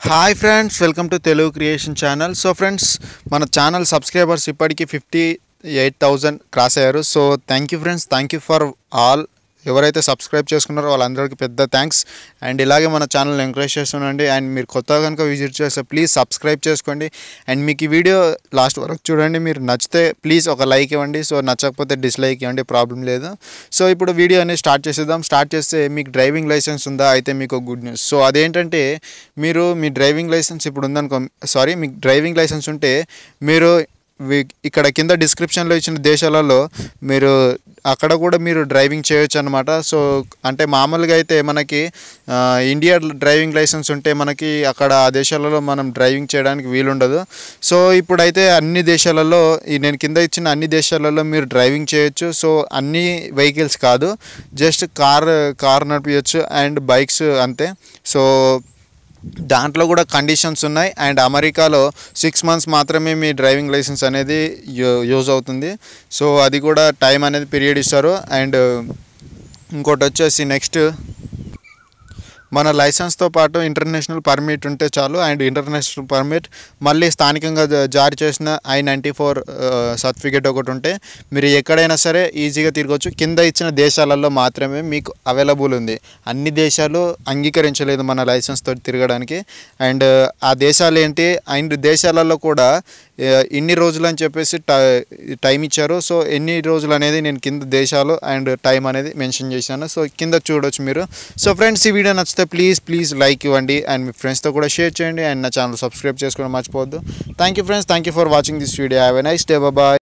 Hi friends, welcome to Telugu creation channel. So friends, మన channel subscribers ఇప్పటికీ 58,000 cross అయ్యారు. So thank you friends, thank you for all. ఎవరైతే subscribe చేసుకున్నారో వాళ్ళందరికీ పెద్ద థ్యాంక్స్. అండ్ ఇలాగే మన ఛానల్ ఎంకరేజ్ చేస్తుండండి. అండ్ మీరు కొత్తగా కనుక విజిట్ చేస్తే ప్లీజ్ సబ్స్క్రైబ్ చేసుకోండి. అండ్ మీకు ఈ వీడియో లాస్ట్ వరకు చూడండి. మీరు నచ్చితే ప్లీజ్ ఒక లైక్ ఇవ్వండి. సో నచ్చకపోతే డిస్లైక్ ఇవ్వండి, ప్రాబ్లం లేదు. సో ఇప్పుడు వీడియో అనేది స్టార్ట్ చేసేద్దాం. స్టార్ట్ చేస్తే మీకు డ్రైవింగ్ లైసెన్స్ ఉందా? అయితే మీకు గుడ్ న్యూస్. సో అదేంటంటే, మీరు మీ డ్రైవింగ్ లైసెన్స్ ఇప్పుడు ఉందనుకో, మీకు డ్రైవింగ్ లైసెన్స్ ఉంటే మీరు ఇక్కడ కింద డిస్క్రిప్షన్లో ఇచ్చిన దేశాలలో మీరు అక్కడ కూడా మీరు డ్రైవింగ్ చేయొచ్చు అనమాట. సో అంటే మామూలుగా అయితే మనకి ఇండియా డ్రైవింగ్ లైసెన్స్ ఉంటే మనకి అక్కడ ఆ దేశాలలో మనం డ్రైవింగ్ చేయడానికి వీలుండదు. సో ఇప్పుడైతే అన్ని దేశాలలో, నేను కింద ఇచ్చిన అన్ని దేశాలలో మీరు డ్రైవింగ్ చేయొచ్చు. సో అన్ని వెహికల్స్ కాదు, జస్ట్ కార్ నడిపించచ్చు అండ్ బైక్స్ అంతే. సో దాంట్లో కూడా కండిషన్స్ ఉన్నాయి. అండ్ అమెరికాలో 6 months మాత్రమే మీ డ్రైవింగ్ లైసెన్స్ అనేది యూజ్ అవుతుంది. సో అది కూడా టైం అనేది పీరియడ్ ఇస్తారు. అండ్ ఇంకోటి వచ్చేసి నెక్స్ట్, మన లైసెన్స్తో పాటు ఇంటర్నేషనల్ పర్మిట్ ఉంటే చాలు. అండ్ ఇంటర్నేషనల్ పర్మిట్ మళ్ళీ స్థానికంగా జారీ చేసిన I-94 సర్టిఫికేట్ ఒకటి ఉంటే మీరు ఎక్కడైనా సరే ఈజీగా తిరగవచ్చు. కింద ఇచ్చిన దేశాలలో మాత్రమే మీకు అవైలబుల్ ఉంది. అన్ని దేశాలు అంగీకరించలేదు మన లైసెన్స్తో తిరగడానికి. అండ్ ఆ దేశాలు ఏంటి, అండ్ దేశాలలో కూడా ఇన్ని రోజులు అని చెప్పేసి టైం ఇచ్చారు. సో ఎన్ని రోజులు అనేది నేను కింద దేశాలు అండ్ టైం అనేది మెన్షన్ చేశాను. సో కింద చూడవచ్చు మీరు. సో ఫ్రెండ్స్, ఈ వీడియో నచ్చితే ప్లీజ్ లైక్ ఇవ్వండి. అండ్ మీ ఫ్రెండ్స్తో కూడా షేర్ చేయండి. అండ్ నా ఛానల్ సబ్స్క్రైబ్ చేసుకోవడం మర్చిపోవద్దు. Thank you friends, thank you for watching this video. Have a nice day. Bye.